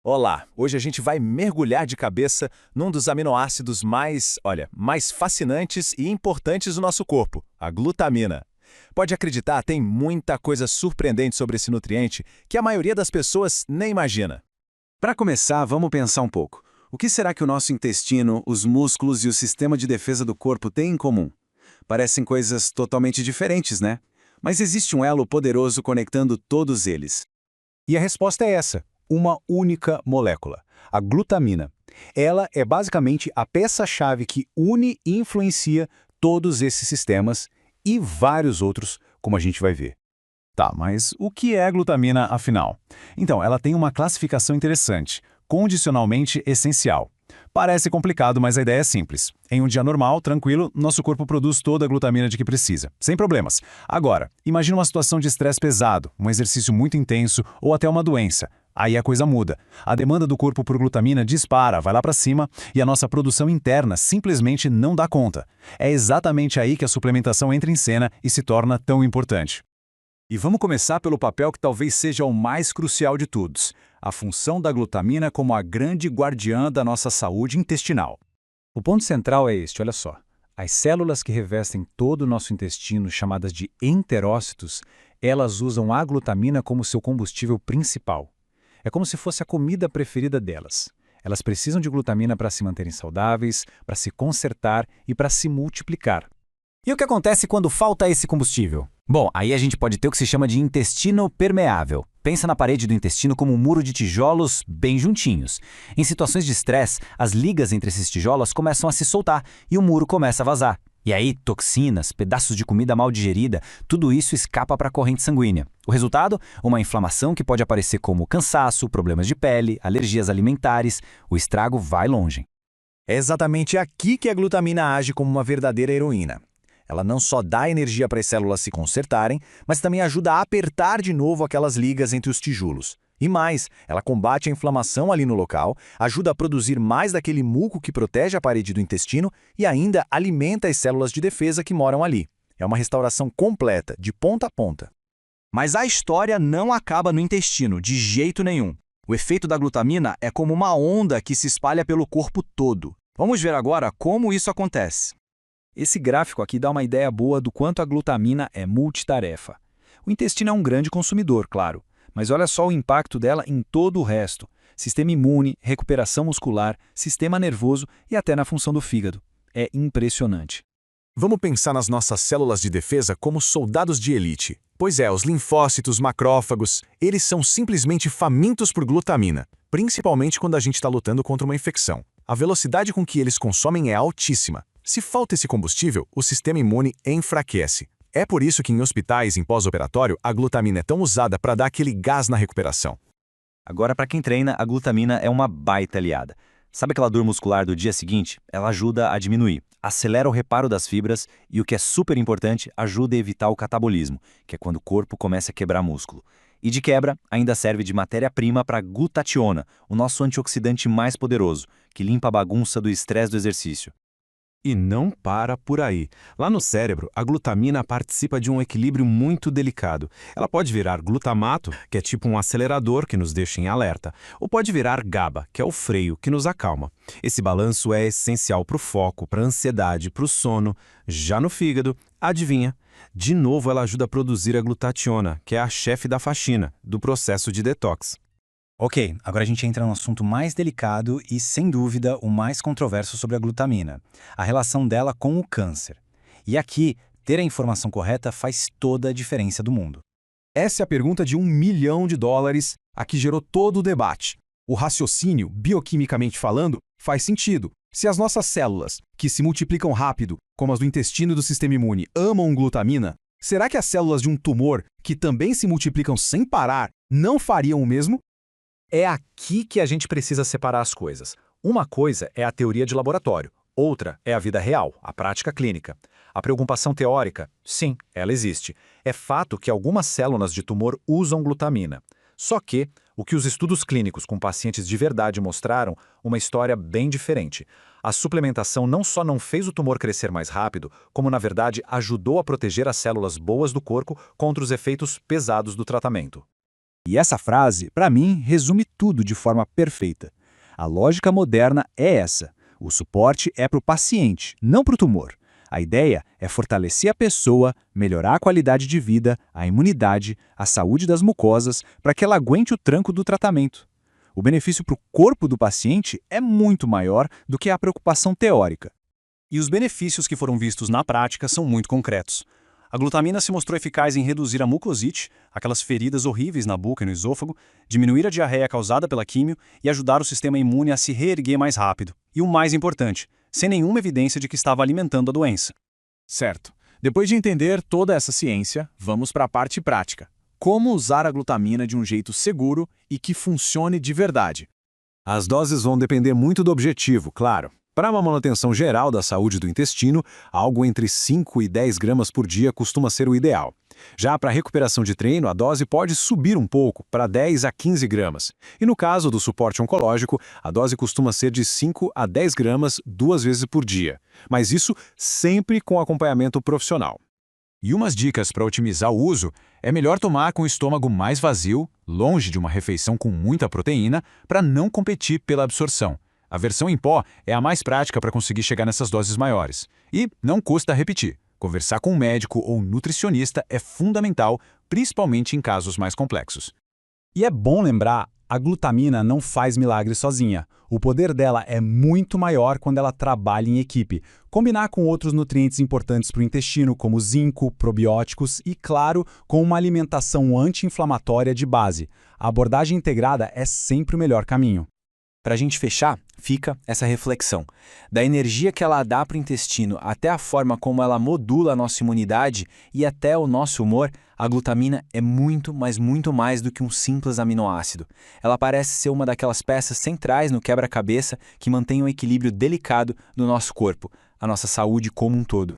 Olá, hoje a gente vai mergulhar de cabeça num dos aminoácidos mais fascinantes e importantes do nosso corpo, a glutamina. Pode acreditar, tem muita coisa surpreendente sobre esse nutriente que a maioria das pessoas nem imagina. Para começar, vamos pensar um pouco. O que será que o nosso intestino, os músculos e o sistema de defesa do corpo têm em comum? Parecem coisas totalmente diferentes, né? Mas existe um elo poderoso conectando todos eles. E a resposta é essa: uma única molécula, a glutamina. Ela é basicamente a peça-chave que une e influencia todos esses sistemas e vários outros, como a gente vai ver. Tá, mas o que é a glutamina, afinal? Então, ela tem uma classificação interessante, condicionalmente essencial. Parece complicado, mas a ideia é simples. Em um dia normal, tranquilo, nosso corpo produz toda a glutamina de que precisa, sem problemas. Agora, imagine uma situação de estresse pesado, um exercício muito intenso ou até uma doença. Aí a coisa muda. A demanda do corpo por glutamina dispara, vai lá para cima, e a nossa produção interna simplesmente não dá conta. É exatamente aí que a suplementação entra em cena e se torna tão importante. E vamos começar pelo papel que talvez seja o mais crucial de todos: a função da glutamina como a grande guardiã da nossa saúde intestinal. O ponto central é este, olha só. As células que revestem todo o nosso intestino, chamadas de enterócitos, elas usam a glutamina como seu combustível principal. É como se fosse a comida preferida delas. Elas precisam de glutamina para se manterem saudáveis, para se consertar e para se multiplicar. E o que acontece quando falta esse combustível? Bom, aí a gente pode ter o que se chama de intestino permeável. Pensa na parede do intestino como um muro de tijolos bem juntinhos. Em situações de estresse, as ligas entre esses tijolos começam a se soltar e o muro começa a vazar. E aí, toxinas, pedaços de comida mal digerida, tudo isso escapa para a corrente sanguínea. O resultado? Uma inflamação que pode aparecer como cansaço, problemas de pele, alergias alimentares. O estrago vai longe. É exatamente aqui que a glutamina age como uma verdadeira heroína. Ela não só dá energia para as células se consertarem, mas também ajuda a apertar de novo aquelas ligas entre os tijolos. E mais, ela combate a inflamação ali no local, ajuda a produzir mais daquele muco que protege a parede do intestino e ainda alimenta as células de defesa que moram ali. É uma restauração completa, de ponta a ponta. Mas a história não acaba no intestino, de jeito nenhum. O efeito da glutamina é como uma onda que se espalha pelo corpo todo. Vamos ver agora como isso acontece. Esse gráfico aqui dá uma ideia boa do quanto a glutamina é multitarefa. O intestino é um grande consumidor, claro, mas olha só o impacto dela em todo o resto: sistema imune, recuperação muscular, sistema nervoso e até na função do fígado. É impressionante. Vamos pensar nas nossas células de defesa como soldados de elite. Pois é, os linfócitos, macrófagos, eles são simplesmente famintos por glutamina, principalmente quando a gente está lutando contra uma infecção. A velocidade com que eles consomem é altíssima. Se falta esse combustível, o sistema imune enfraquece. É por isso que em hospitais, em pós-operatório, a glutamina é tão usada para dar aquele gás na recuperação. Agora, para quem treina, a glutamina é uma baita aliada. Sabe aquela dor muscular do dia seguinte? Ela ajuda a diminuir, acelera o reparo das fibras e, o que é super importante, ajuda a evitar o catabolismo, que é quando o corpo começa a quebrar músculo. E de quebra, ainda serve de matéria-prima para a glutationa, o nosso antioxidante mais poderoso, que limpa a bagunça do estresse do exercício. E não para por aí. Lá no cérebro, a glutamina participa de um equilíbrio muito delicado. Ela pode virar glutamato, que é tipo um acelerador que nos deixa em alerta, ou pode virar GABA, que é o freio que nos acalma. Esse balanço é essencial para o foco, para a ansiedade, para o sono. Já no fígado, adivinha? De novo, ela ajuda a produzir a glutationa, que é a chefe da faxina, do processo de detox. Ok, agora a gente entra num assunto mais delicado e, sem dúvida, o mais controverso sobre a glutamina: a relação dela com o câncer. E aqui, ter a informação correta faz toda a diferença do mundo. Essa é a pergunta de $1 milhão, a que gerou todo o debate. O raciocínio, bioquimicamente falando, faz sentido. Se as nossas células, que se multiplicam rápido, como as do intestino e do sistema imune, amam glutamina, será que as células de um tumor, que também se multiplicam sem parar, não fariam o mesmo? É aqui que a gente precisa separar as coisas. Uma coisa é a teoria de laboratório, outra é a vida real, a prática clínica. A preocupação teórica, sim, ela existe. É fato que algumas células de tumor usam glutamina. Só que o que os estudos clínicos com pacientes de verdade mostraram, uma história bem diferente. A suplementação não só não fez o tumor crescer mais rápido, como na verdade ajudou a proteger as células boas do corpo contra os efeitos pesados do tratamento. E essa frase, para mim, resume tudo de forma perfeita. A lógica moderna é essa. O suporte é para o paciente, não para o tumor. A ideia é fortalecer a pessoa, melhorar a qualidade de vida, a imunidade, a saúde das mucosas, para que ela aguente o tranco do tratamento. O benefício para o corpo do paciente é muito maior do que a preocupação teórica. E os benefícios que foram vistos na prática são muito concretos. A glutamina se mostrou eficaz em reduzir a mucosite, aquelas feridas horríveis na boca e no esôfago, diminuir a diarreia causada pela químio e ajudar o sistema imune a se reerguer mais rápido. E o mais importante, sem nenhuma evidência de que estava alimentando a doença. Certo. Depois de entender toda essa ciência, vamos para a parte prática. Como usar a glutamina de um jeito seguro e que funcione de verdade? As doses vão depender muito do objetivo, claro. Para uma manutenção geral da saúde do intestino, algo entre 5 e 10 gramas por dia costuma ser o ideal. Já para a recuperação de treino, a dose pode subir um pouco, para 10 a 15 gramas. E no caso do suporte oncológico, a dose costuma ser de 5 a 10 gramas 2 vezes por dia. Mas isso sempre com acompanhamento profissional. E umas dicas para otimizar o uso é melhor tomar com o estômago mais vazio, longe de uma refeição com muita proteína, para não competir pela absorção. A versão em pó é a mais prática para conseguir chegar nessas doses maiores. E não custa repetir. Conversar com um médico ou nutricionista é fundamental, principalmente em casos mais complexos. E é bom lembrar, a glutamina não faz milagre sozinha. O poder dela é muito maior quando ela trabalha em equipe. Combinar com outros nutrientes importantes para o intestino, como zinco, probióticos e, claro, com uma alimentação anti-inflamatória de base. A abordagem integrada é sempre o melhor caminho. Para a gente fechar, fica essa reflexão. Da energia que ela dá para o intestino até a forma como ela modula a nossa imunidade e até o nosso humor, a glutamina é muito, mas muito mais do que um simples aminoácido. Ela parece ser uma daquelas peças centrais no quebra-cabeça que mantém um equilíbrio delicado do nosso corpo, a nossa saúde como um todo.